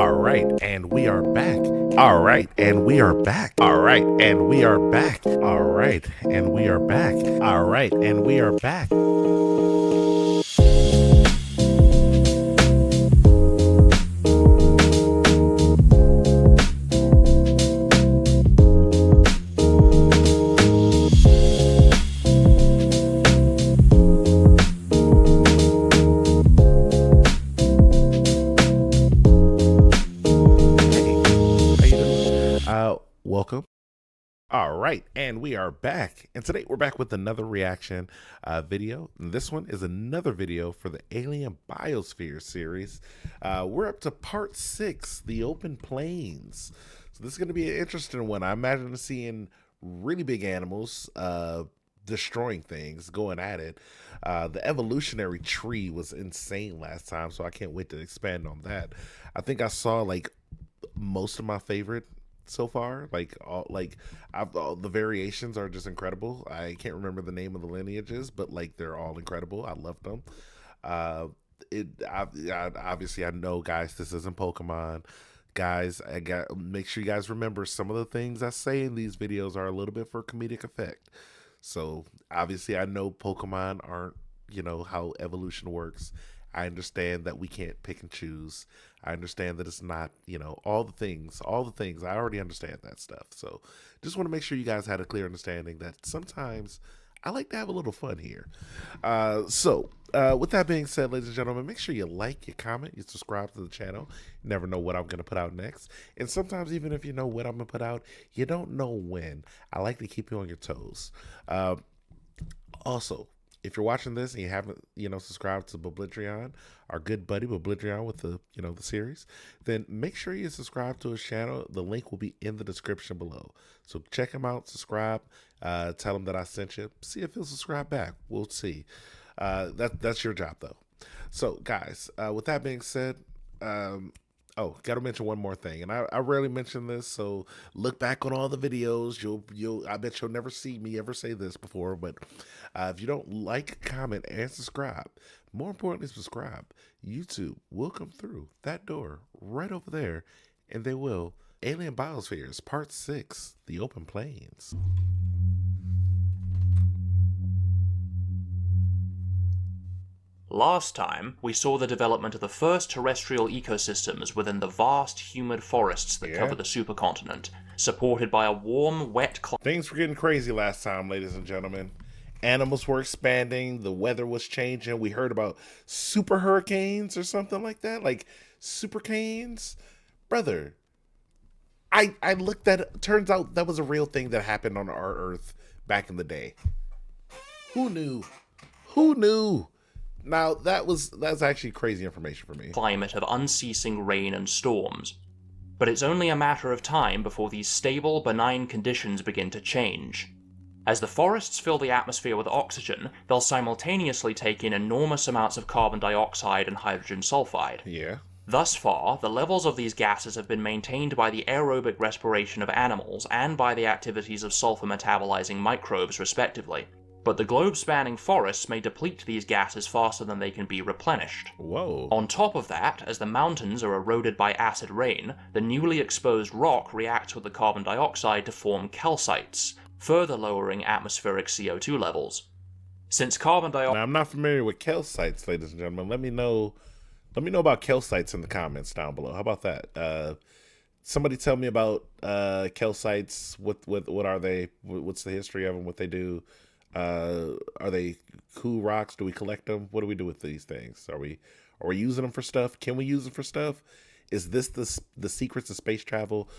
All right, and we are back. All right, and we are back. All right, and we are back. All right, and we are back. All right, and we are back. Welcome. All right, and we are back. And today we're back with another reaction video. And this one is another video for the Alien Biospheres series. We're up to part 6, the open plains. So this is going to be an interesting one. I imagine seeing really big animals destroying things, going at it. The evolutionary tree was insane last time, so I can't wait to expand on that. I think I saw like most of my favorite so far, all the variations are just incredible. I can't remember the name of the lineages, but like they're all incredible. I love them. Obviously I know, guys, this isn't Pokemon, guys. Make sure you guys remember some of the things I say in these videos are a little bit for comedic effect. So obviously I know Pokemon aren't, how evolution works. I understand that we can't pick and choose. I understand that it's not, all the things. I already understand that stuff. So just want to make sure you guys had a clear understanding that sometimes I like to have a little fun here. With that being said, ladies and gentlemen, make sure you like, you comment, you subscribe to the channel. You never know what I'm going to put out next. And sometimes even if you know what I'm going to put out, you don't know when. I like to keep you on your toes. Also, if you're watching this and you haven't, subscribed to Biblaridion, our good buddy Biblaridion with the, the series, then make sure you subscribe to his channel. The link will be in the description below. So check him out, subscribe, tell him that I sent you. See if he'll subscribe back. We'll see. That's your job though. So guys, with that being said, oh, got to mention one more thing, and I rarely mention this, so look back on all the videos. I bet you'll never see me ever say this before, but if you don't like, comment, and subscribe, more importantly, subscribe, YouTube will come through that door right over there, and they will. Alien Biospheres, Part 6, The Open Plains. Last time, we saw the development of the first terrestrial ecosystems within the vast, humid forests that cover the supercontinent, supported by a warm, wet climate. Things were getting crazy last time, ladies and gentlemen. Animals were expanding, the weather was changing. We heard about super hurricanes or something like that, like super canes. Brother, I looked at it. Turns out that was a real thing that happened on our Earth back in the day. Who knew? Who knew? Now, that's actually crazy information for me. Climate of unceasing rain and storms. But it's only a matter of time before these stable, benign conditions begin to change. As the forests fill the atmosphere with oxygen, they'll simultaneously take in enormous amounts of carbon dioxide and hydrogen sulfide. Yeah. Thus far, the levels of these gases have been maintained by the aerobic respiration of animals and by the activities of sulfur-metabolizing microbes, respectively. But the globe-spanning forests may deplete these gases faster than they can be replenished. Whoa. On top of that, as the mountains are eroded by acid rain, the newly exposed rock reacts with the carbon dioxide to form calcites, further lowering atmospheric CO2 levels. Since carbon dioxide... Now, I'm not familiar with calcites, ladies and gentlemen. Let me know about calcites in the comments down below. How about that? Somebody tell me about calcites. What are they? What's the history of them? What they do? Are they cool rocks? Do we collect them? What do we do with these things? Are we using them for stuff? Can we use them for stuff? Is this the secrets of space travel?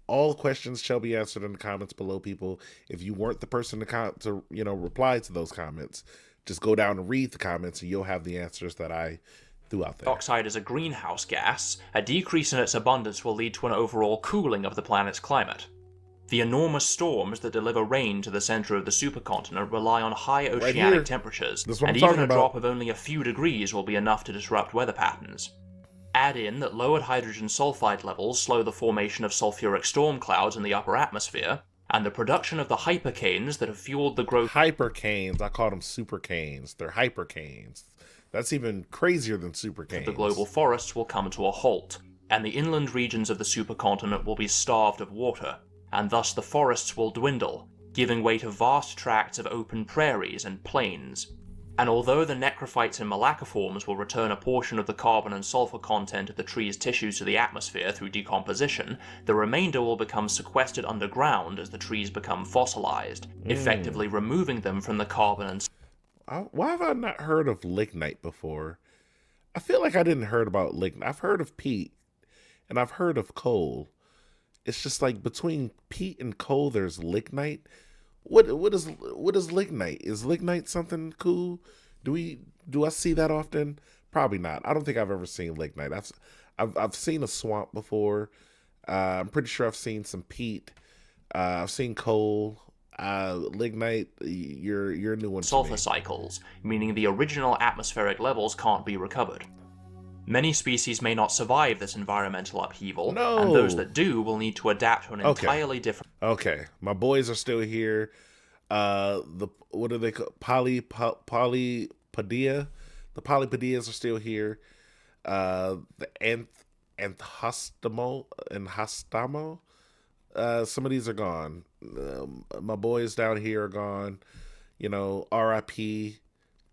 All questions shall be answered in the comments below, people. If you weren't the person to reply to those comments, just go down and read the comments and you'll have the answers that I threw out there. Dioxide is a greenhouse gas. A decrease in its abundance will lead to an overall cooling of the planet's climate. The enormous storms that deliver rain to the center of the supercontinent rely on high oceanic temperatures, and even a drop of only a few degrees will be enough to disrupt weather patterns. Add in that lowered hydrogen sulfide levels slow the formation of sulfuric storm clouds in the upper atmosphere, and the production of the hypercanes that have fueled the growth... Hypercanes? I call them supercanes. They're hypercanes. That's even crazier than supercanes. The global forests will come to a halt. and the inland regions of the supercontinent will be starved of water, and thus the forests will dwindle, giving way to vast tracts of open prairies and plains. And although the necrophytes and malacoforms will return a portion of the carbon and sulfur content of the tree's tissues to the atmosphere through decomposition, the remainder will become sequestered underground as the trees become fossilized, effectively removing them from the carbon and Why have I not heard of lignite before? I feel like I didn't heard about lignite. I've heard of peat and I've heard of coal. It's just like between peat and coal, there's lignite. What is lignite? Is lignite something cool? Do I see that often? Probably not. I don't think I've ever seen lignite. I've seen a swamp before. I'm pretty sure I've seen some peat. I've seen coal. Lignite. You're a new one to sulfur me. cycles, meaning the original atmospheric levels can't be recovered. Many species may not survive this environmental upheaval, No. and those that do will need to adapt to an entirely different... Okay, my boys are still here. What are they called? Polypodia. The polypodias are still here. The anthostamo. Some of these are gone. My boys down here are gone. You know, R.I.P.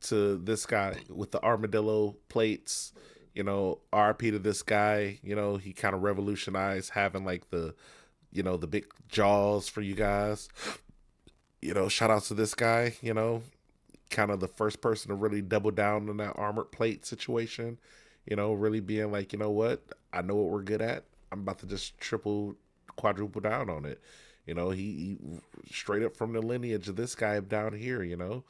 to this guy with the armadillo plates. You know, RP to this guy. You know, he kind of revolutionized having like the big jaws for you guys. You know, shout out to this guy. You know, kind of the first person to really double down on that armored plate situation. You know, really being like, you know what? I know what we're good at. I'm about to just quadruple down on it. You know, he straight up from the lineage of this guy down here. You know,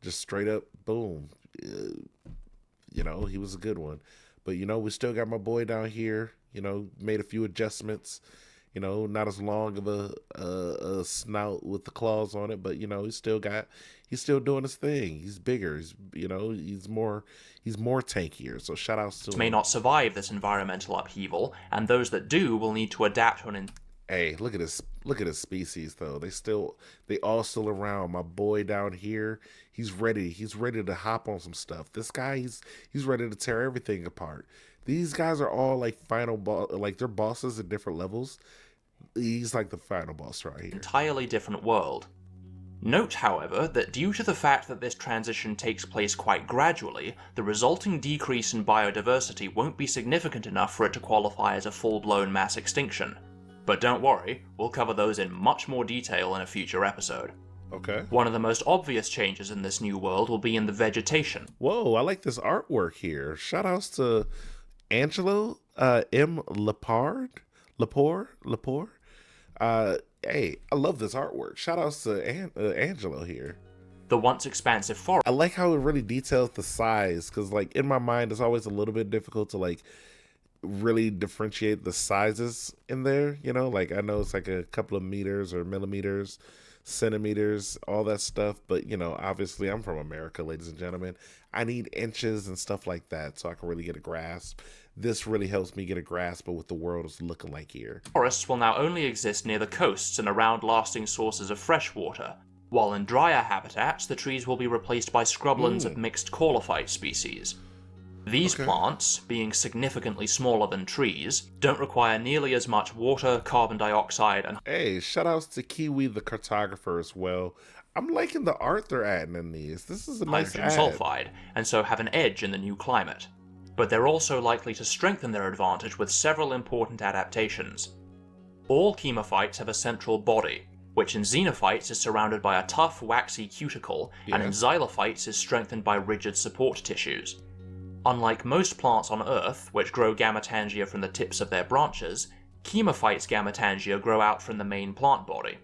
just straight up, boom. You know, he was a good one. But, you know, we still got my boy down here, you know, made a few adjustments, you know, not as long of a snout with the claws on it, but, you know, he's still doing his thing. He's bigger. He's more tankier. So shout outs to him. May not survive this environmental upheaval, and those that do will need to adapt to an... Hey, look at his species though. They all still around. My boy down here, he's ready to hop on some stuff. This guy, he's ready to tear everything apart. These guys are all like like they're bosses at different levels. He's like the final boss right here. Entirely different world. Note, however, that due to the fact that this transition takes place quite gradually, the resulting decrease in biodiversity won't be significant enough for it to qualify as a full-blown mass extinction. But don't worry, we'll cover those in much more detail in a future episode. Okay. One of the most obvious changes in this new world will be in the vegetation. Whoa, I like this artwork here. Shout outs to Angelo M. Lepore. Hey, I love this artwork. Shout outs to Angelo here. The once expansive forest. I like how it really details the size, because like in my mind it's always a little bit difficult to like really differentiate the sizes in there, you know, like I know it's like a couple of meters or millimeters, centimeters, all that stuff, but you know, obviously I'm from America, ladies and gentlemen. I need inches and stuff like that so I can really get a grasp. This really helps me get a grasp of what the world is looking like here. Forests will now only exist near the coasts and around lasting sources of fresh water, while in drier habitats the trees will be replaced by scrublands of mixed caulophyte species. These plants, being significantly smaller than trees, don't require nearly as much water, carbon dioxide, and... Hey, shout outs to Kiwi the cartographer as well. I'm liking the art they're adding in these. This is a nice hydrogen add. sulfide, and so have an edge in the new climate. But they're also likely to strengthen their advantage with several important adaptations. All chemophytes have a central body, which in xenophytes is surrounded by a tough, waxy cuticle, and in xylophytes is strengthened by rigid support tissues. Unlike most plants on Earth, which grow gametangia from the tips of their branches, chemophytes' gametangia grow out from the main plant body.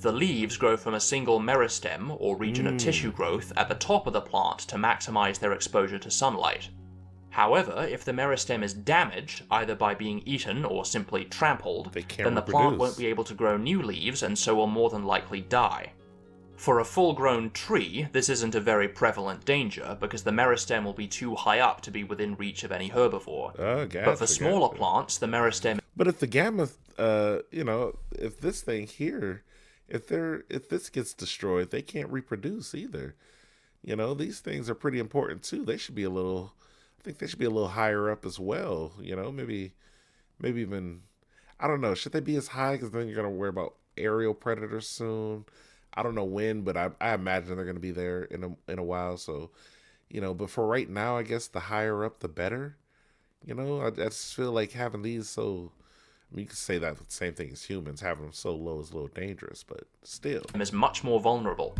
The leaves grow from a single meristem, or region of tissue growth, at the top of the plant to maximize their exposure to sunlight. However, if the meristem is damaged, either by being eaten or simply trampled, then the plant won't be able to grow new leaves and so will more than likely die. For a full-grown tree, this isn't a very prevalent danger, because the meristem will be too high up to be within reach of any herbivore. But for smaller plants, the meristem... But if the gamma, if this thing here, if this gets destroyed, they can't reproduce either. You know, these things are pretty important too. I think they should be a little higher up as well. You know, maybe maybe even, I don't know. Should they be as high? Because then you're gonna worry about aerial predators soon. I don't know when, but I imagine they're gonna be there in a while. So but for right now, I guess the higher up, the better. I just feel like having these so. I mean, you could say that the same thing as humans. Having them so low is a little dangerous, but still. Is much more vulnerable.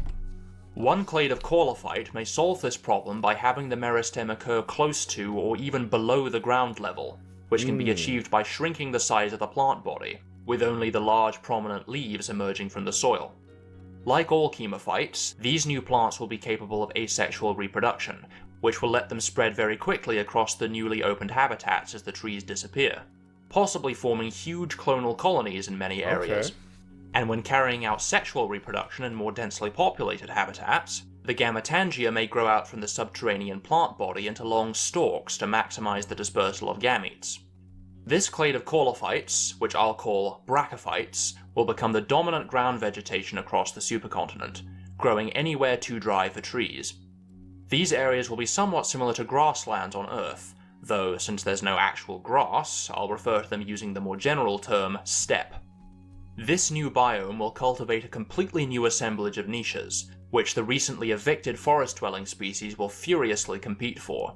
One clade of caulifite may solve this problem by having the meristem occur close to or even below the ground level, which can be achieved by shrinking the size of the plant body, with only the large prominent leaves emerging from the soil. Like all chemophytes, these new plants will be capable of asexual reproduction, which will let them spread very quickly across the newly opened habitats as the trees disappear, possibly forming huge clonal colonies in many areas. Okay. And when carrying out sexual reproduction in more densely populated habitats, the gametangia may grow out from the subterranean plant body into long stalks to maximize the dispersal of gametes. This clade of caulifites, which I'll call brachyphytes, will become the dominant ground vegetation across the supercontinent, growing anywhere too dry for trees. These areas will be somewhat similar to grasslands on Earth, though since there's no actual grass, I'll refer to them using the more general term steppe. This new biome will cultivate a completely new assemblage of niches, which the recently evicted forest-dwelling species will furiously compete for.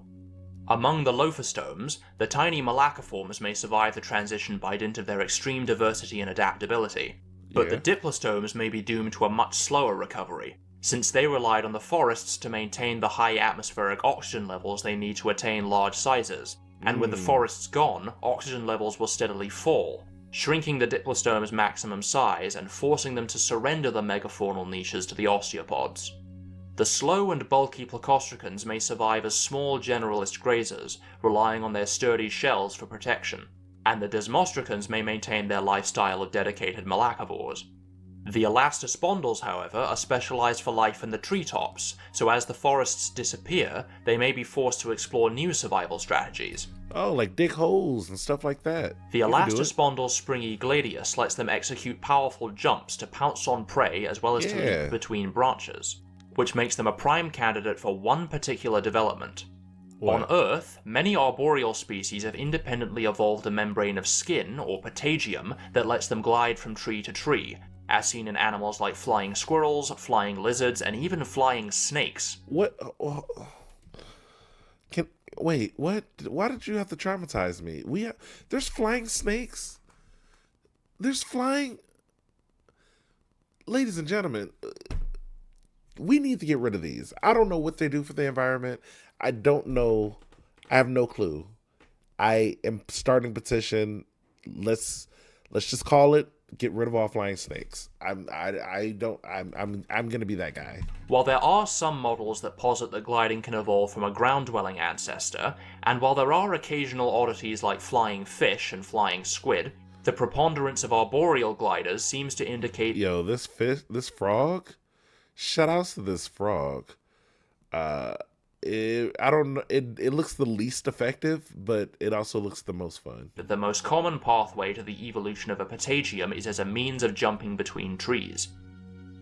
Among the lophostomes, the tiny malacoforms may survive the transition by dint of their extreme diversity and adaptability, but the diplostomes may be doomed to a much slower recovery, since they relied on the forests to maintain the high atmospheric oxygen levels they need to attain large sizes, and with the forests gone, oxygen levels will steadily fall, shrinking the diplostome's maximum size and forcing them to surrender the megafaunal niches to the osteopods. The slow and bulky plecostricans may survive as small generalist grazers, relying on their sturdy shells for protection, and the desmostricans may maintain their lifestyle of dedicated malacivores. The elastospondylls, however, are specialized for life in the treetops, so as the forests disappear, they may be forced to explore new survival strategies. Oh, like dig holes and stuff like that. The elastospondyl's springy gladius lets them execute powerful jumps to pounce on prey as well as to leap between branches, which makes them a prime candidate for one particular development. On Earth, many arboreal species have independently evolved a membrane of skin, or patagium, that lets them glide from tree to tree, as seen in animals like flying squirrels, flying lizards, and even flying snakes. What? Wait, what? Why did you have to traumatize me? There's flying snakes? There's flying... Ladies and gentlemen, we need to get rid of these. I don't know what they do for the environment. I don't know. I have no clue. I am starting petition. Let's just call it get rid of all flying snakes. I'm gonna be that guy. While there are some models that posit that gliding can evolve from a ground-dwelling ancestor, and while there are occasional oddities like flying fish and flying squid, the preponderance of arboreal gliders seems to indicate... Yo, this frog? Shoutouts to this frog. I don't know. It looks the least effective, but it also looks the most fun. The most common pathway to the evolution of a patagium is as a means of jumping between trees.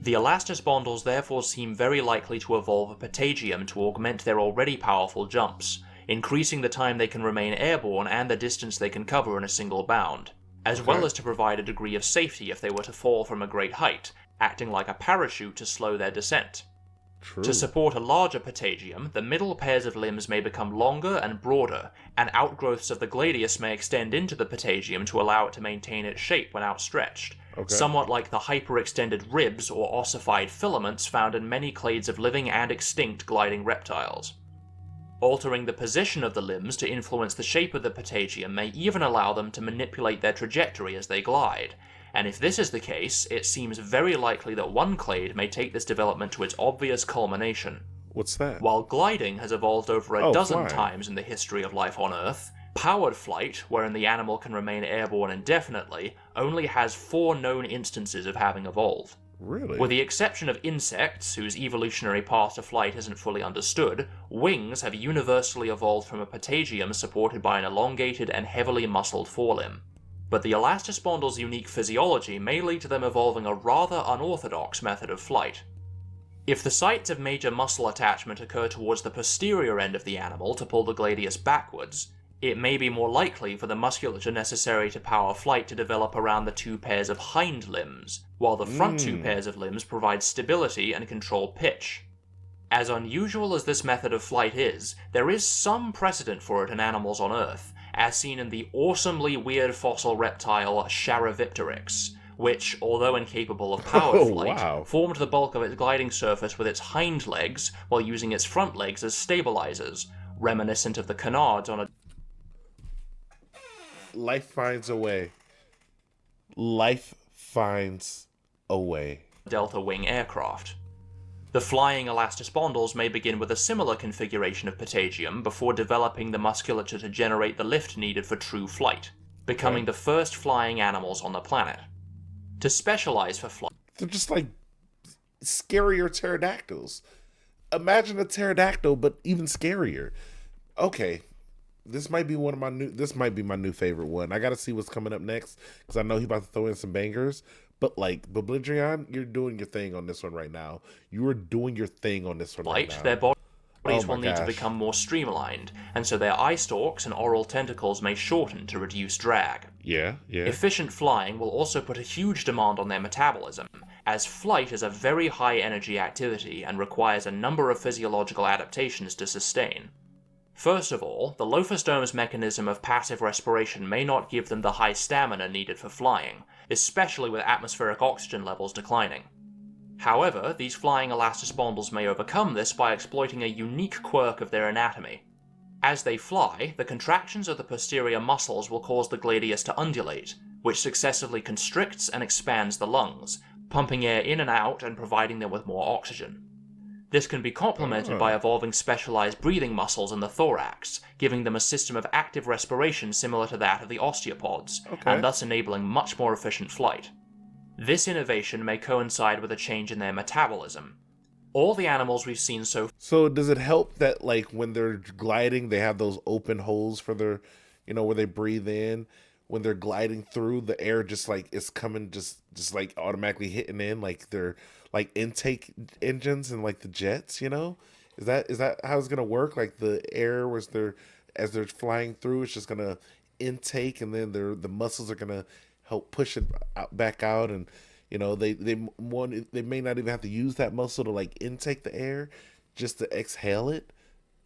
The elastospondylls therefore seem very likely to evolve a patagium to augment their already powerful jumps, increasing the time they can remain airborne and the distance they can cover in a single bound, as well as to provide a degree of safety if they were to fall from a great height, acting like a parachute to slow their descent. True. To support a larger patagium, the middle pairs of limbs may become longer and broader, and outgrowths of the gladius may extend into the patagium to allow it to maintain its shape when outstretched, somewhat like the hyperextended ribs or ossified filaments found in many clades of living and extinct gliding reptiles. Altering the position of the limbs to influence the shape of the patagium may even allow them to manipulate their trajectory as they glide, and if this is the case, it seems very likely that one clade may take this development to its obvious culmination. What's that? While gliding has evolved over a dozen times in the history of life on Earth, powered flight, wherein the animal can remain airborne indefinitely, only has 4 known instances of having evolved. Really? With the exception of insects, whose evolutionary path to flight isn't fully understood, wings have universally evolved from a patagium supported by an elongated and heavily muscled forelimb. But the elastospondyl's unique physiology may lead to them evolving a rather unorthodox method of flight. If the sites of major muscle attachment occur towards the posterior end of the animal to pull the gladius backwards, It may be more likely for the musculature necessary to power flight to develop around the 2 pairs of hind limbs, while the front 2 pairs of limbs provide stability and control pitch. As unusual as this method of flight is, there is some precedent for it in animals on Earth, as seen in the awesomely weird fossil reptile Charavipteryx, which, although incapable of powered flight, formed the bulk of its gliding surface with its hind legs while using its front legs as stabilizers, reminiscent of the canards on a... Life finds a way. Life finds a way. delta wing aircraft. The flying elastospondylus may begin with a similar configuration of patagium before developing the musculature to generate the lift needed for true flight, becoming the first flying animals on the planet. To specialize for flight, they're just like scarier pterodactyls. Imagine a pterodactyl, but even scarier. Okay, this might be my new favorite one. I got to see what's coming up next because I know he's about to throw in some bangers. But like Biblaridion, you're doing your thing on this one right now. You are doing your thing on this one right now. Their bodies will need to become more streamlined, and so their eye stalks and oral tentacles may shorten to reduce drag. Yeah. Efficient flying will also put a huge demand on their metabolism, as flight is a very high energy activity and requires a number of physiological adaptations to sustain. First of all, the Lophostome's mechanism of passive respiration may not give them the high stamina needed for flying, especially with atmospheric oxygen levels declining. However, these flying elastospondylus may overcome this by exploiting a unique quirk of their anatomy. As they fly, the contractions of the posterior muscles will cause the gladius to undulate, which successively constricts and expands the lungs, pumping air in and out and providing them with more oxygen. This can be complemented by evolving specialized breathing muscles in the thorax, giving them a system of active respiration similar to that of the osteopods, and thus enabling much more efficient flight. This innovation may coincide with a change in their metabolism. All the animals we've seen so does it help that like when they're gliding, they have those open holes for their, where they breathe in? When they're gliding through, the air just like is coming, just like automatically hitting in, like they're like intake engines and like the jets, Is that how it's gonna work? Like the air as they're flying through, it's just gonna intake, and then the muscles are gonna help push it back out, and they may not even have to use that muscle to like intake the air, just to exhale it,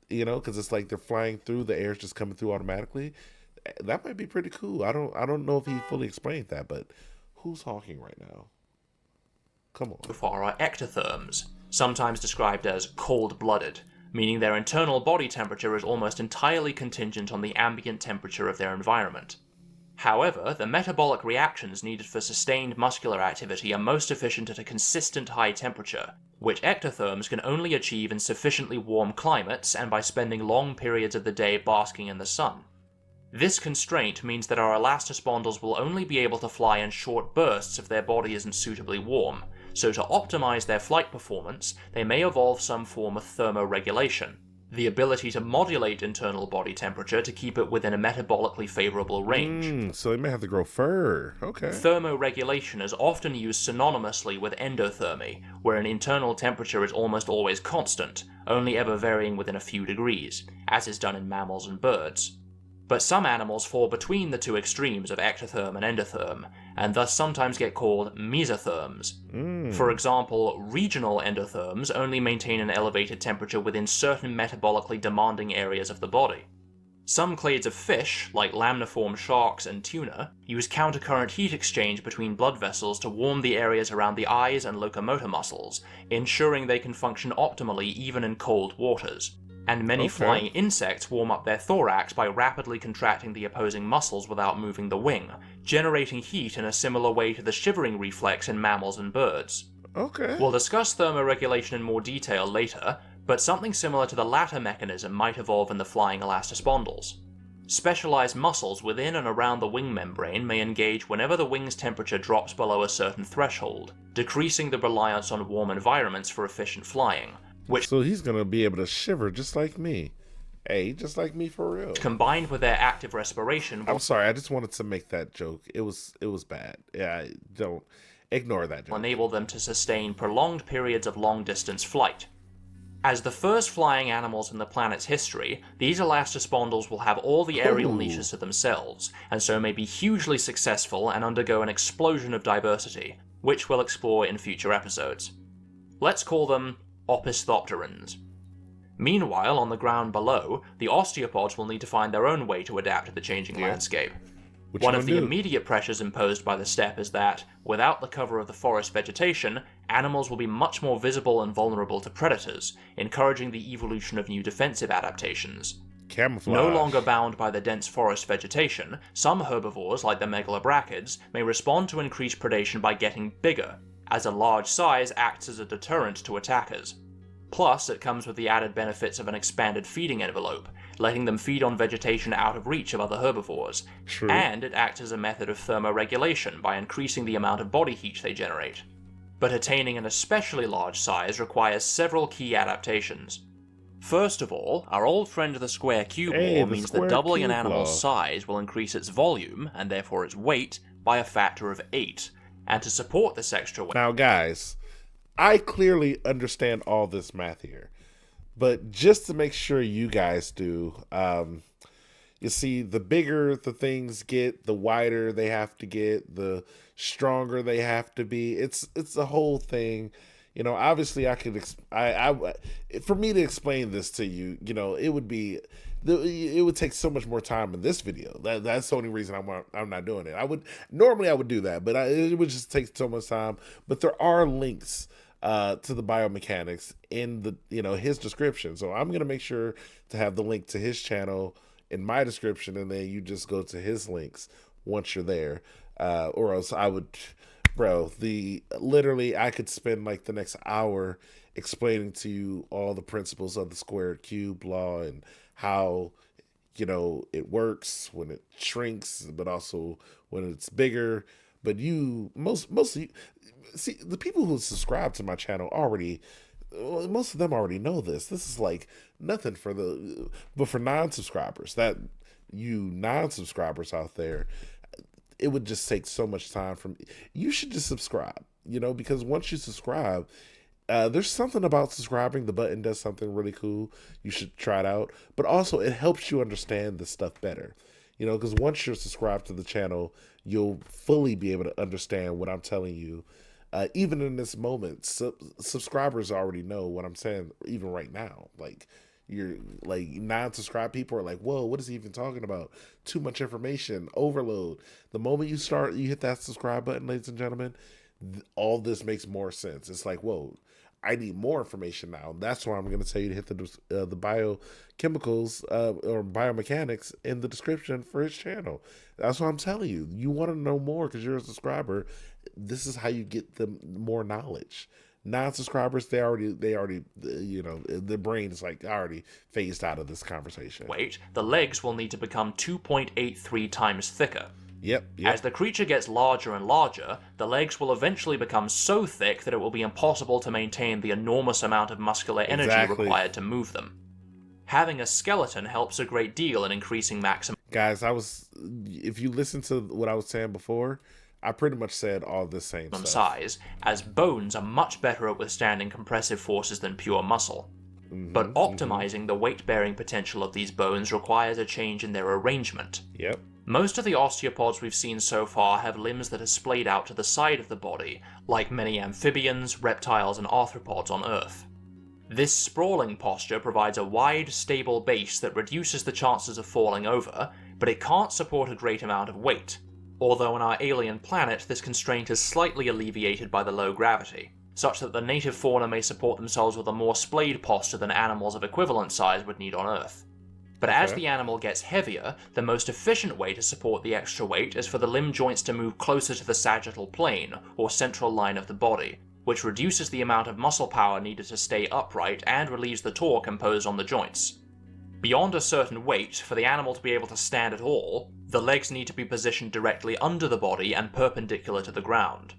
because it's like they're flying through, the air's just coming through automatically. That might be pretty cool. I don't know if he fully explained that, but who's talking right now? Come on. So far are ectotherms, sometimes described as cold-blooded, meaning their internal body temperature is almost entirely contingent on the ambient temperature of their environment. However, the metabolic reactions needed for sustained muscular activity are most efficient at a consistent high temperature, which ectotherms can only achieve in sufficiently warm climates and by spending long periods of the day basking in the sun. This constraint means that our elastospondylus will only be able to fly in short bursts if their body isn't suitably warm, so to optimize their flight performance, they may evolve some form of thermoregulation, the ability to modulate internal body temperature to keep it within a metabolically favorable range. So they may have to grow fur. Okay. Thermoregulation is often used synonymously with endothermy, where an internal temperature is almost always constant, only ever varying within a few degrees, as is done in mammals and birds. But some animals fall between the two extremes of ectotherm and endotherm, and thus sometimes get called mesotherms. For example, regional endotherms only maintain an elevated temperature within certain metabolically demanding areas of the body. Some clades of fish, like lamniform sharks and tuna, use countercurrent heat exchange between blood vessels to warm the areas around the eyes and locomotor muscles, ensuring they can function optimally even in cold waters. And many flying insects warm up their thorax by rapidly contracting the opposing muscles without moving the wing, generating heat in a similar way to the shivering reflex in mammals and birds. We'll discuss thermoregulation in more detail later, but something similar to the latter mechanism might evolve in the flying elastospondylus. Specialized muscles within and around the wing membrane may engage whenever the wing's temperature drops below a certain threshold, decreasing the reliance on warm environments for efficient flying. So he's going to be able to shiver just like me. Hey, just like me for real. Combined with their active respiration... I'm sorry, I just wanted to make that joke. It was bad. Yeah, don't ignore that joke. ...will enable them to sustain prolonged periods of long-distance flight. As the first flying animals in the planet's history, these elastospondylus will have all the aerial niches to themselves, and so may be hugely successful and undergo an explosion of diversity, which we'll explore in future episodes. Let's call them Opisthophterans. Meanwhile, on the ground below, the osteopods will need to find their own way to adapt to the changing landscape. One of the immediate pressures imposed by the steppe is that, without the cover of the forest vegetation, animals will be much more visible and vulnerable to predators, encouraging the evolution of new defensive adaptations. Camouflage. No longer bound by the dense forest vegetation, some herbivores, like the megalobrachids, may respond to increased predation by getting bigger, as a large size acts as a deterrent to attackers. Plus, it comes with the added benefits of an expanded feeding envelope, letting them feed on vegetation out of reach of other herbivores. True. And it acts as a method of thermoregulation by increasing the amount of body heat they generate. But attaining an especially large size requires several key adaptations. First of all, our old friend the square cube law means that doubling an animal's size will increase its volume, and therefore its weight, by a factor of 8. And to support this extra weight... Now guys, I clearly understand all this math here, but just to make sure you guys do, you see, the bigger the things get, the wider they have to get, the stronger they have to be. It's the whole thing. You know, obviously I could, for me to explain this to you, you know, it would take so much more time in this video. That's the only reason I'm not doing it. Normally I would do that, but it would just take so much time. But there are links to the biomechanics in the, you know, his description. So I'm gonna make sure to have the link to his channel in my description, and then you just go to his links once you're there. Or else I would, bro, literally I could spend like the next hour explaining to you all the principles of the squared cube law and how, you know, it works when it shrinks, but also when it's bigger. But mostly, see, the people who subscribe to my channel most of them already know this. This is like nothing but for non-subscribers, non-subscribers out there, it would just take so much time from you. Should just subscribe, you know, because once you subscribe, there's something about subscribing. The button does something really cool. You should try it out. But also it helps you understand the stuff better, you know, because once you're subscribed to the channel, you'll fully be able to understand what I'm telling you. Even in this moment, subscribers already know what I'm saying, even right now. Like, you're like, non-subscribed people are like, whoa, what is he even talking about? Too much information, overload. The moment you hit that subscribe button, ladies and gentlemen, all this makes more sense. It's like, whoa, I need more information now. That's why I'm going to tell you to hit the biochemicals or biomechanics in the description for his channel. That's what I'm telling you. You want to know more because you're a subscriber. This is how you get the more knowledge. Non-subscribers, they already, you know, their brain is like already phased out of this conversation. Wait, the legs will need to become 2.83 times thicker. Yep. As the creature gets larger and larger, the legs will eventually become so thick that it will be impossible to maintain the enormous amount of muscular energy required to move them. Having a skeleton helps a great deal in increasing maximum... Guys, if you listen to what I was saying before, I pretty much said all the same stuff. ...size, as bones are much better at withstanding compressive forces than pure muscle. But optimizing the weight-bearing potential of these bones requires a change in their arrangement. Yep. Most of the osteopods we've seen so far have limbs that are splayed out to the side of the body, like many amphibians, reptiles, and arthropods on Earth. This sprawling posture provides a wide, stable base that reduces the chances of falling over, but it can't support a great amount of weight, although on our alien planet this constraint is slightly alleviated by the low gravity, such that the native fauna may support themselves with a more splayed posture than animals of equivalent size would need on Earth. But as the animal gets heavier, the most efficient way to support the extra weight is for the limb joints to move closer to the sagittal plane, or central line of the body, which reduces the amount of muscle power needed to stay upright and relieves the torque imposed on the joints. Beyond a certain weight, for the animal to be able to stand at all, the legs need to be positioned directly under the body and perpendicular to the ground.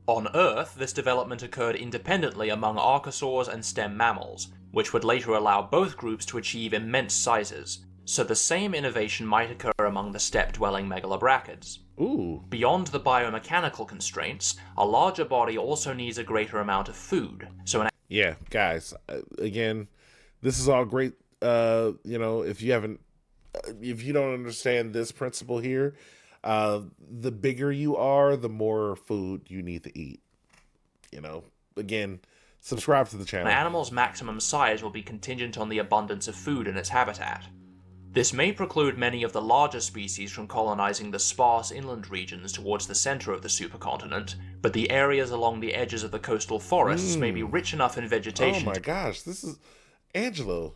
On Earth, this development occurred independently among archosaurs and stem mammals, which would later allow both groups to achieve immense sizes, so the same innovation might occur among the steppe-dwelling megalobrachids. Ooh. Beyond the biomechanical constraints, a larger body also needs a greater amount of food, so Yeah, guys. Again, this is all great. If you haven't, if you don't understand this principle here, the bigger you are, the more food you need to eat. Again, subscribe to the An channel. animal's maximum size will be contingent on the abundance of food in its habitat. This may preclude many of the larger species from colonizing the sparse inland regions towards the center of the supercontinent, but the areas along the edges of the coastal forests may be rich enough in vegetation. Oh my gosh, this is Angelo.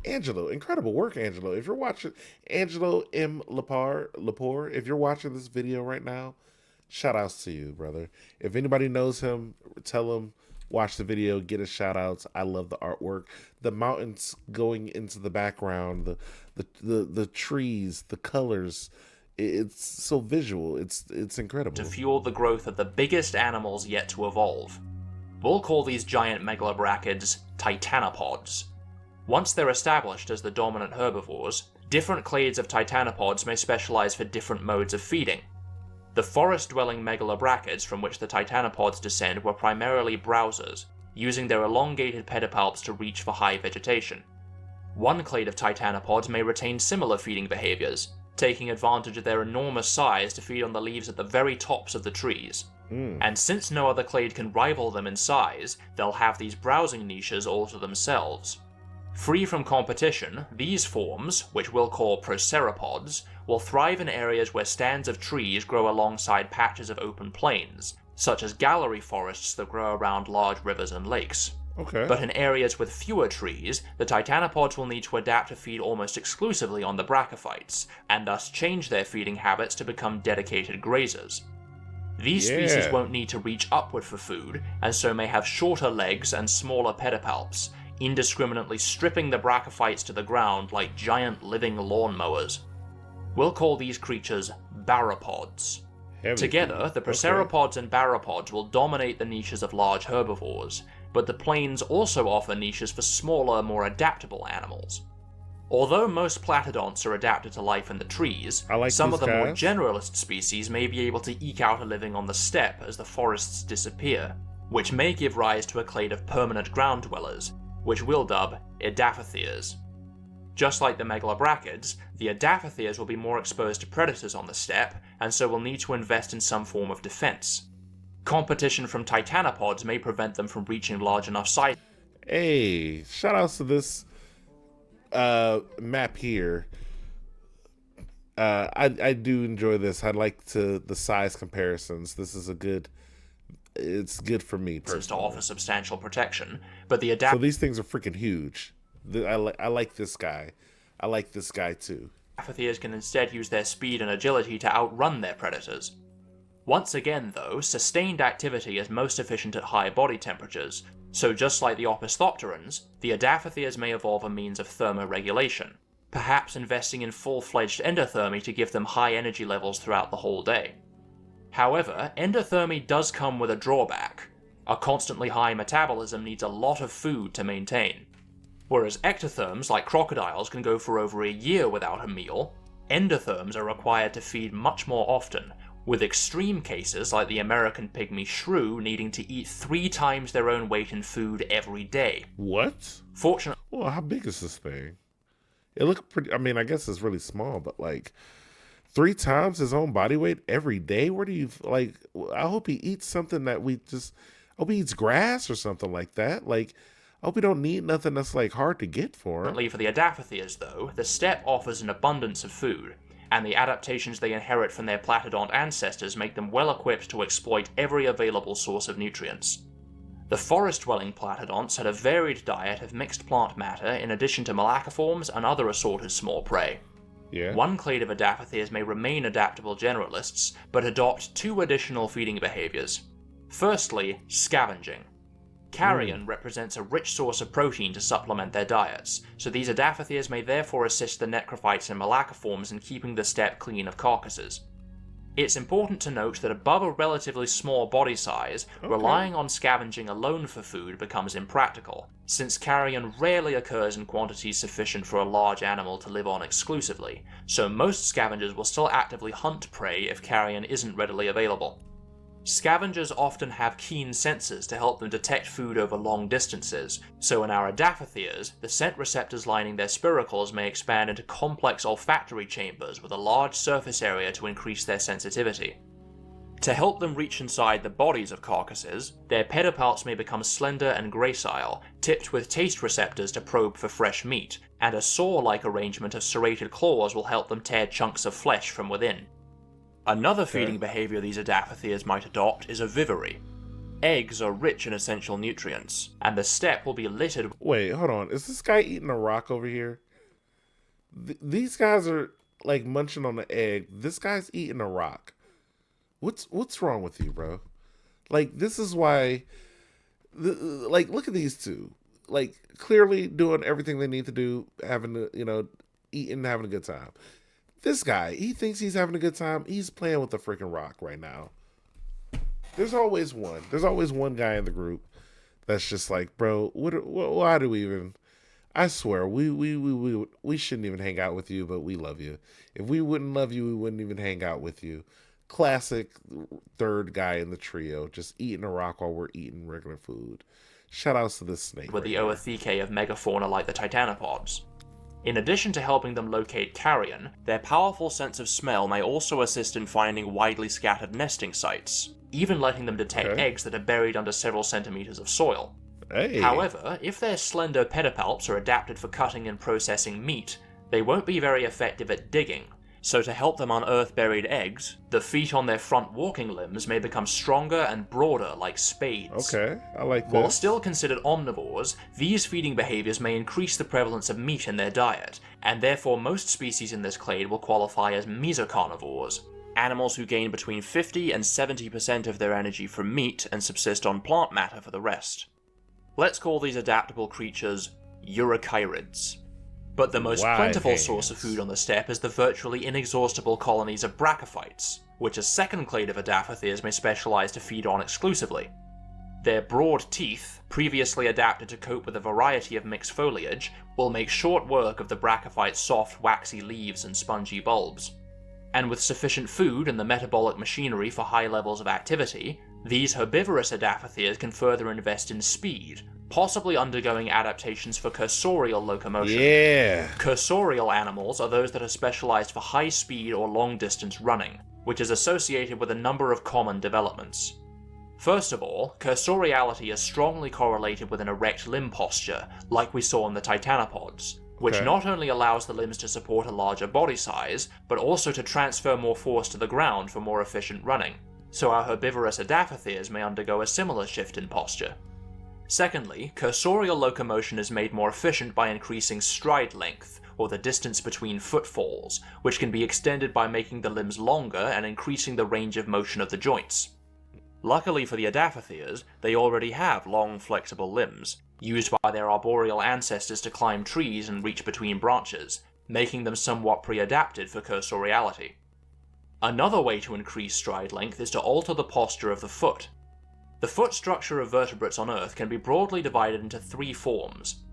Angelo, incredible work, Angelo. If you're watching Angelo M. Lepore, if you're watching this video right now, shout outs to you, brother. If anybody knows him, tell him, watch the video, get his shout outs. I love the artwork. The mountains going into the background, the trees, the colors. It's so visual. It's incredible. To fuel the growth of the biggest animals yet to evolve. We'll call these giant megalobrachids titanopods. Once they're established as the dominant herbivores, different clades of titanopods may specialize for different modes of feeding. The forest-dwelling megalobrachids from which the titanopods descend were primarily browsers, using their elongated pedipalps to reach for high vegetation. One clade of titanopods may retain similar feeding behaviors, taking advantage of their enormous size to feed on the leaves at the very tops of the trees. And since no other clade can rival them in size, they'll have these browsing niches all to themselves. Free from competition, these forms, which we'll call proceropods, will thrive in areas where stands of trees grow alongside patches of open plains, such as gallery forests that grow around large rivers and lakes. Okay. But in areas with fewer trees, the titanopods will need to adapt to feed almost exclusively on the brachyphytes, and thus change their feeding habits to become dedicated grazers. These species won't need to reach upward for food, and so may have shorter legs and smaller pedipalps, indiscriminately stripping the brachyphytes to the ground like giant living lawnmowers. We'll call these creatures baropods. Together, the proceropods and baropods will dominate the niches of large herbivores, but the plains also offer niches for smaller, more adaptable animals. Although most platodonts are adapted to life in the trees, some of the more generalist species may be able to eke out a living on the steppe as the forests disappear, which may give rise to a clade of permanent ground dwellers, which we'll dub Edaphotheres. Just like the megalobrachids, the Edaphotheres will be more exposed to predators on the steppe, and so will need to invest in some form of defense. Competition from titanopods may prevent them from reaching large enough size. Hey, shout outs to this map here. I do enjoy this. I like the size comparisons. This is it's good for me personally. To offer substantial protection, but the So these things are freaking huge. I like this guy. I like this guy too. Edaphotheres can instead use their speed and agility to outrun their predators. Once again, though, sustained activity is most efficient at high body temperatures, so just like the Opisthophterans, the Edaphotheres may evolve a means of thermoregulation, perhaps investing in full-fledged endothermy to give them high energy levels throughout the whole day. However, endothermy does come with a drawback. A constantly high metabolism needs a lot of food to maintain. Whereas ectotherms like crocodiles can go for over a year without a meal, endotherms are required to feed much more often, with extreme cases like the American pygmy shrew needing to eat 3 times their own weight in food every day. What? Fortunately, well, how big is this thing? It looked pretty. I mean, I guess it's really small, but like 3 times his own body weight every day. Where do you like? I hope he eats something that I hope he eats grass or something like that. Like, I hope he don't need nothing that's like hard to get for him. For the Edaphotheres, though, the steppe offers an abundance of food, and the adaptations they inherit from their platodont ancestors make them well equipped to exploit every available source of nutrients. The forest-dwelling platodonts had a varied diet of mixed plant matter in addition to malacoforms and other assorted small prey. Yeah. One clade of Edaphotheres may remain adaptable generalists, but adopt 2 additional feeding behaviors. Firstly, scavenging. Carrion represents a rich source of protein to supplement their diets, so these Edaphotheres may therefore assist the necrophytes and malacoforms in keeping the steppe clean of carcasses. It's important to note that above a relatively small body size, relying on scavenging alone for food becomes impractical, since carrion rarely occurs in quantities sufficient for a large animal to live on exclusively, so most scavengers will still actively hunt prey if carrion isn't readily available. Scavengers often have keen sensors to help them detect food over long distances, so in our adaptatheres, the scent receptors lining their spiracles may expand into complex olfactory chambers with a large surface area to increase their sensitivity. To help them reach inside the bodies of carcasses, their pedipalps may become slender and gracile, tipped with taste receptors to probe for fresh meat, and a saw-like arrangement of serrated claws will help them tear chunks of flesh from within. Another feeding behavior these adaptatheres might adopt is oviviry. Eggs are rich in essential nutrients, and the steppe will be littered. Wait, hold on. Is this guy eating a rock over here? These guys are like munching on the egg. This guy's eating a rock. What's wrong with you, bro? Like, this is why. Like, look at these two. Like, clearly doing everything they need to do, having to, eating, having a good time. This guy, he thinks he's having a good time. He's playing with a freaking rock right now. There's always one. There's always one guy in the group that's just like, bro, why do we even? I swear, we shouldn't even hang out with you, but we love you. If we wouldn't love you, we wouldn't even hang out with you. Classic third guy in the trio, just eating a rock while we're eating regular food. Shout outs to this snake. With the oothecae of megafauna like the titanopods. In addition to helping them locate carrion, their powerful sense of smell may also assist in finding widely scattered nesting sites, even letting them detect eggs that are buried under several centimeters of soil. Hey. However, if their slender pedipalps are adapted for cutting and processing meat, they won't be very effective at digging, so to help them unearth buried eggs, the feet on their front walking limbs may become stronger and broader like spades. Okay, I like that. While still considered omnivores, these feeding behaviors may increase the prevalence of meat in their diet, and therefore most species in this clade will qualify as mesocarnivores, animals who gain between 50 and 70% of their energy from meat and subsist on plant matter for the rest. Let's call these adaptable creatures Eurychirids. But the most plentiful source of food on the steppe is the virtually inexhaustible colonies of brachyphytes, which a second clade of adaptatheres may specialize to feed on exclusively. Their broad teeth, previously adapted to cope with a variety of mixed foliage, will make short work of the brachyphyte's soft, waxy leaves and spongy bulbs. And with sufficient food and the metabolic machinery for high levels of activity, these herbivorous adaptatheres can further invest in speed, possibly undergoing adaptations for cursorial locomotion. Yeah! Cursorial animals are those that are specialized for high speed or long distance running, which is associated with a number of common developments. First of all, cursoriality is strongly correlated with an erect limb posture, like we saw in the titanopods, which not only allows the limbs to support a larger body size, but also to transfer more force to the ground for more efficient running, so our herbivorous adaptatheres may undergo a similar shift in posture. Secondly, cursorial locomotion is made more efficient by increasing stride length, or the distance between footfalls, which can be extended by making the limbs longer and increasing the range of motion of the joints. Luckily for the adaptatheres, they already have long, flexible limbs, used by their arboreal ancestors to climb trees and reach between branches, making them somewhat pre-adapted for cursoriality. Another way to increase stride length is to alter the posture of the foot. The foot structure of vertebrates on Earth can be broadly divided into three forms.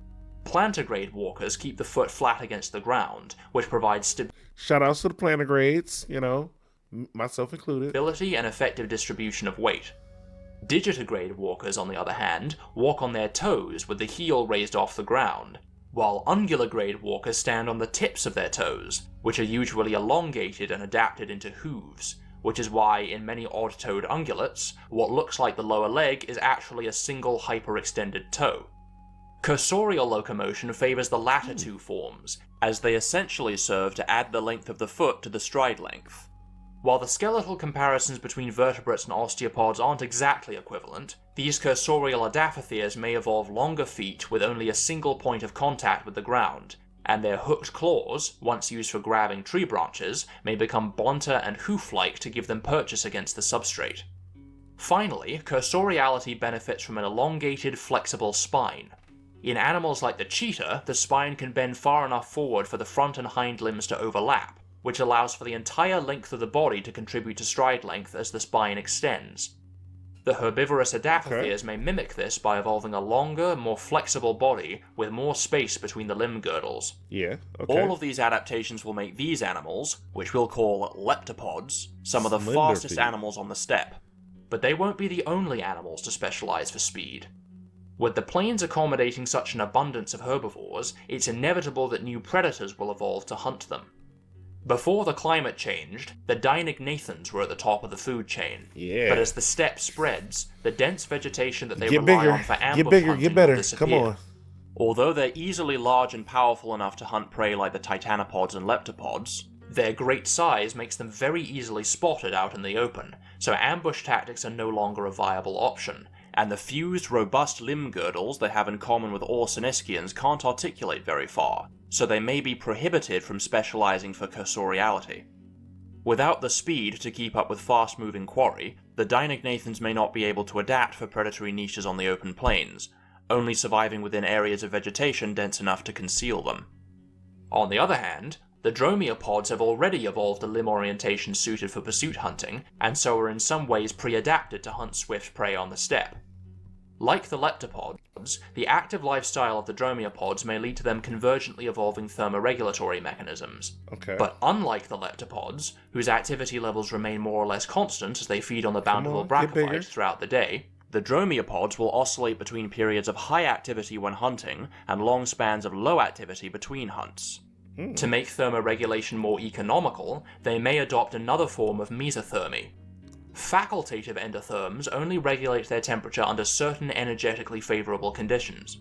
Plantigrade walkers keep the foot flat against the ground, which provides Shout outs to the plantigrades, myself included. Stability and effective distribution of weight. Digitigrade walkers, on the other hand, walk on their toes with the heel raised off the ground, while ungulagrade walkers stand on the tips of their toes, which are usually elongated and adapted into hooves, which is why in many odd-toed ungulates, what looks like the lower leg is actually a single hyperextended toe. Cursorial locomotion favors the latter two forms, as they essentially serve to add the length of the foot to the stride length. While the skeletal comparisons between vertebrates and osteopods aren't exactly equivalent, these cursorial adaptatheres may evolve longer feet with only a single point of contact with the ground, and their hooked claws, once used for grabbing tree branches, may become blunter and hoof-like to give them purchase against the substrate. Finally, cursoriality benefits from an elongated, flexible spine. In animals like the cheetah, the spine can bend far enough forward for the front and hind limbs to overlap, which allows for the entire length of the body to contribute to stride length as the spine extends. The herbivorous adaptatheres may mimic this by evolving a longer, more flexible body with more space between the limb girdles. All of these adaptations will make these animals, which we'll call leptopods, some of the fastest animals on the steppe. but they won't be the only animals to specialize for speed. With the plains accommodating such an abundance of herbivores, it's inevitable that new predators will evolve to hunt them. Before the climate changed, the Deinognathans were at the top of the food chain. Yeah. But as the steppe spreads, the dense vegetation that they rely on for ambush hunting will disappear. Come on. Although they're easily large and powerful enough to hunt prey like the titanopods and leptopods, their great size makes them very easily spotted out in the open, so ambush tactics are no longer a viable option, and the fused, robust limb girdles they have in common with all Syniscians can't articulate very far, so they may be prohibited from specializing for cursoriality. Without the speed to keep up with fast-moving quarry, the Deinognathans may not be able to adapt for predatory niches on the open plains, only surviving within areas of vegetation dense enough to conceal them. On the other hand, the dromaeopods have already evolved a limb orientation suited for pursuit hunting, and so are in some ways pre-adapted to hunt swift prey on the steppe. Like the leptopods, the active lifestyle of the dromaeopods may lead to them convergently evolving thermoregulatory mechanisms. Okay. But unlike the leptopods, whose activity levels remain more or less constant as they feed on the bountiful brachyphytes throughout the day, the dromaeopods will oscillate between periods of high activity when hunting and long spans of low activity between hunts. To make thermoregulation more economical, they may adopt another form of mesothermy. Facultative endotherms only regulate their temperature under certain energetically favorable conditions.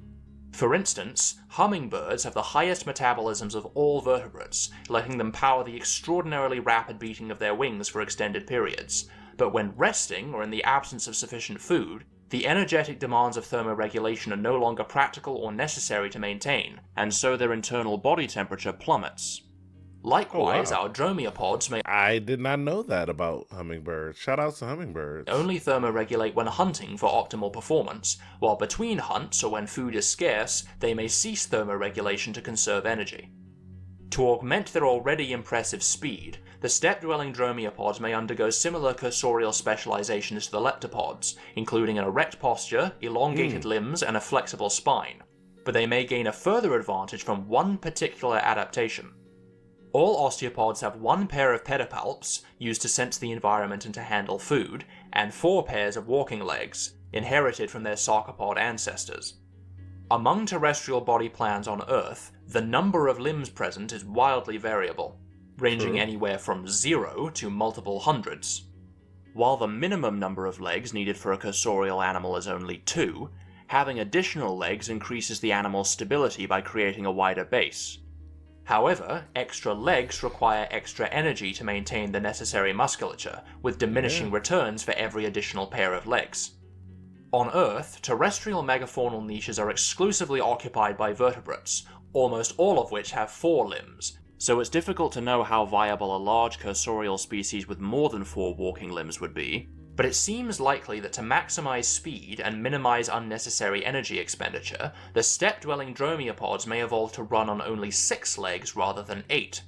For instance, hummingbirds have the highest metabolisms of all vertebrates, letting them power the extraordinarily rapid beating of their wings for extended periods, but when resting or in the absence of sufficient food, the energetic demands of thermoregulation are no longer practical or necessary to maintain, and so their internal body temperature plummets. Likewise, our dromaeopods may I did not know that about hummingbirds. Shout out to hummingbirds. only thermoregulate when hunting for optimal performance, while between hunts or when food is scarce, they may cease thermoregulation to conserve energy. To augment their already impressive speed, the steppe-dwelling dromaeopods may undergo similar cursorial specializations to the leptopods, including an erect posture, elongated limbs, and a flexible spine. But they may gain a further advantage from one particular adaptation. All osteopods have one pair of pedipalps, used to sense the environment and to handle food, and 4 pairs of walking legs, inherited from their sarcopod ancestors. Among terrestrial body plans on Earth, the number of limbs present is wildly variable, ranging anywhere from 0 to multiple hundreds. While the minimum number of legs needed for a cursorial animal is only 2, having additional legs increases the animal's stability by creating a wider base. However, extra legs require extra energy to maintain the necessary musculature, with diminishing returns for every additional pair of legs. On Earth, terrestrial megafaunal niches are exclusively occupied by vertebrates, almost all of which have 4 limbs, so it's difficult to know how viable a large cursorial species with more than 4 walking limbs would be, but it seems likely that to maximize speed and minimize unnecessary energy expenditure, the steppe-dwelling dromaeopods may evolve to run on only 6 legs rather than 8.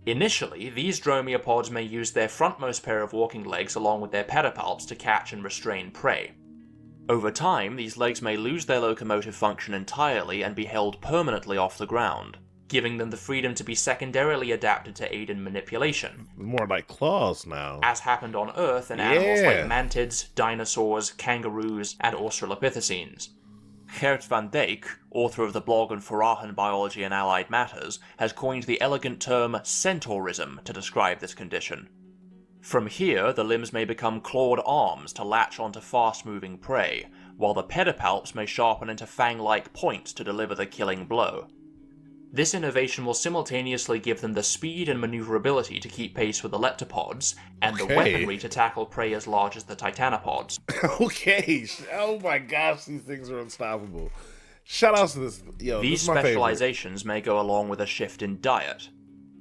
Initially, these dromaeopods may use their frontmost pair of walking legs along with their pedipalps to catch and restrain prey. Over time, these legs may lose their locomotive function entirely and be held permanently off the ground, giving them the freedom to be secondarily adapted to aid in manipulation. More like claws now. As happened on Earth in animals like mantids, dinosaurs, kangaroos, and australopithecines. Gert van Dijk, author of the blog on Forahan Biology and Allied Matters, has coined the elegant term centaurism to describe this condition. From here, the limbs may become clawed arms to latch onto fast-moving prey, while the pedipalps may sharpen into fang-like points to deliver the killing blow. This innovation will simultaneously give them the speed and maneuverability to keep pace with the leptopods, and the weaponry to tackle prey as large as the titanopods. Okay, oh my gosh, these things are unstoppable. Shout out to this, These specializations may go along with a shift in diet.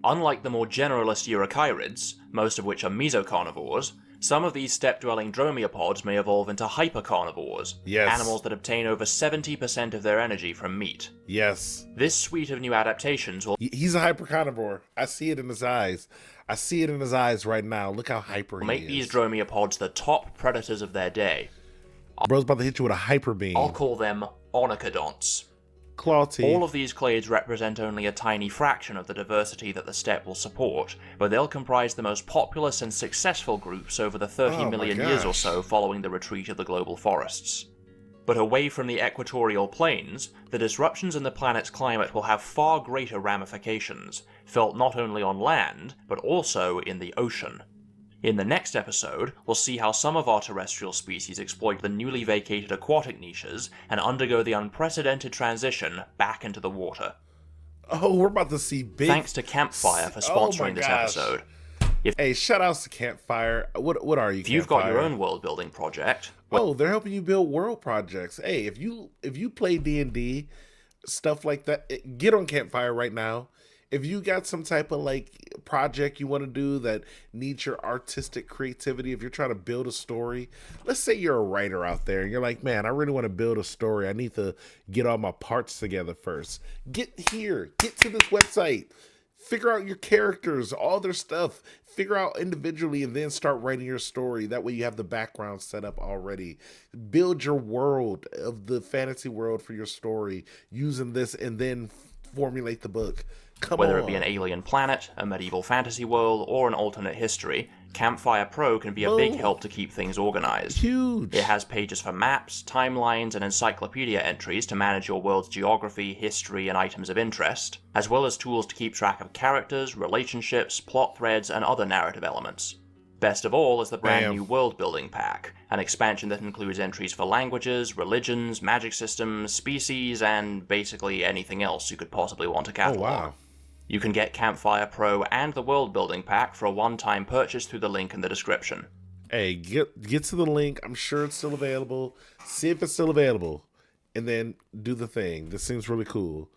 Unlike the more generalist eurychirids, most of which are mesocarnivores, some of these steppe-dwelling dromaeopods may evolve into hypercarnivores, animals that obtain over 70% of their energy from meat. Yes. This suite of new adaptations will... He's a hypercarnivore. I see it in his eyes. I see it in his eyes right now. Look how hyper he is. Make these dromaeopods the top predators of their day. Bro's about to hit you with a hyper beam. I'll call them onocodonts. Claw teeth. All of these clades represent only a tiny fraction of the diversity that the steppe will support, but they'll comprise the most populous and successful groups over the 30 million years or so following the retreat of the global forests. But away from the equatorial plains, the disruptions in the planet's climate will have far greater ramifications, felt not only on land, but also in the ocean. In the next episode, we'll see how some of our terrestrial species exploit the newly vacated aquatic niches and undergo the unprecedented transition back into the water. Oh, we're about to see big... Thanks to Campfire for sponsoring this episode. Hey, shout outs to Campfire. What are you, If you've got your own world building project... Oh, they're helping you build world projects. Hey, if you play D&D, stuff like that, get on Campfire right now. If you got some type of like project you want to do that needs your artistic creativity, if you're trying to build a story, let's say you're a writer out there and you're like, man, I really want to build a story. I need to get all my parts together first. Get to this website, figure out your characters, all their stuff, figure out individually, and then start writing your story. That way you have the background set up already. Build your world of the fantasy world for your story using this, and then formulate the book. Whether it be an alien planet, a medieval fantasy world, or an alternate history, Campfire Pro can be a big help to keep things organized. Huge. It has pages for maps, timelines, and encyclopedia entries to manage your world's geography, history, and items of interest, as well as tools to keep track of characters, relationships, plot threads, and other narrative elements. Best of all is the brand new World Building Pack, an expansion that includes entries for languages, religions, magic systems, species, and basically anything else you could possibly want to catalog. Oh, wow. You can get Campfire Pro and the World Building Pack for a one-time purchase through the link in the description. Hey, get to the link. I'm sure it's still available. See if it's still available, and then do the thing. This seems really cool.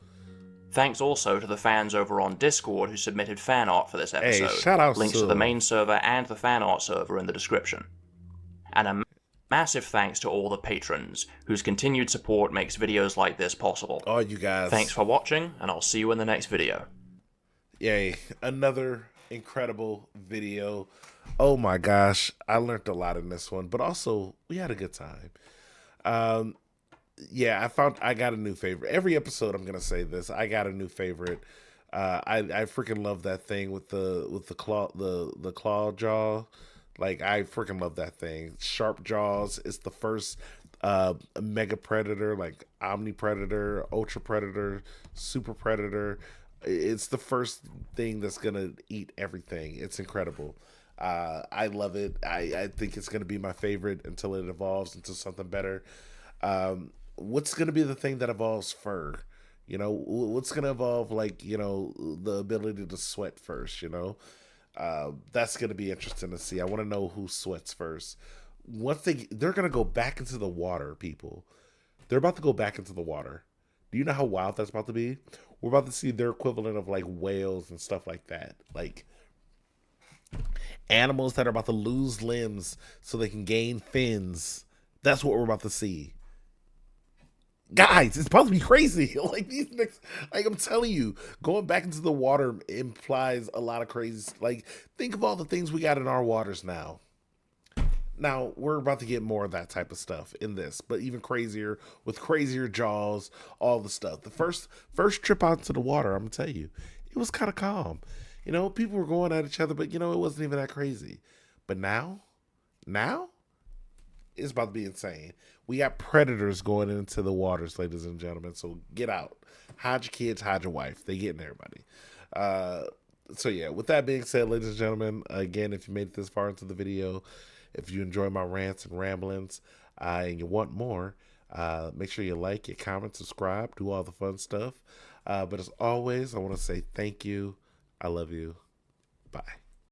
Thanks also to the fans over on Discord who submitted fan art for this episode. Hey, shout out Links to the main server and the fan art server in the description. And a massive thanks to all the patrons, whose continued support makes videos like this possible. Oh, you guys. Thanks for watching, and I'll see you in the next video. Yay, another incredible video. Oh my gosh, I learned a lot in this one, but also we had a good time. Yeah, I got a new favorite. Every episode I'm gonna say this, I got a new favorite. I freaking love that thing with the claw jaw. Like, I freaking love that thing. Sharp jaws. It's the first mega predator, like omni predator, ultra predator, super predator. It's the first thing that's gonna eat everything. It's incredible. I love it. I think it's gonna be my favorite until it evolves into something better. What's gonna be the thing that evolves fur? You know, what's gonna evolve, like, you know, the ability to sweat first? You know, that's gonna be interesting to see. I want to know who sweats first. Once they're gonna go back into the water, people. They're about to go back into the water. Do you know how wild that's about to be? We're about to see their equivalent of like whales and stuff like that. Like animals that are about to lose limbs so they can gain fins. That's what we're about to see. Guys, it's about to be crazy. Like I'm telling you, going back into the water implies a lot of crazy. Like, think of all the things we got in our waters now. Now, we're about to get more of that type of stuff in this, but even crazier, with crazier jaws, all the stuff. The first trip out to the water, I'm going to tell you, it was kind of calm. You know, people were going at each other, but, you know, it wasn't even that crazy. But now, it's about to be insane. We got predators going into the waters, ladies and gentlemen, so get out. Hide your kids, hide your wife. They getting everybody. So, yeah, with that being said, ladies and gentlemen, again, if you made it this far into the video, if you enjoy my rants and ramblings and you want more, make sure you like, you comment, subscribe, do all the fun stuff. But as always, I want to say thank you. I love you. Bye.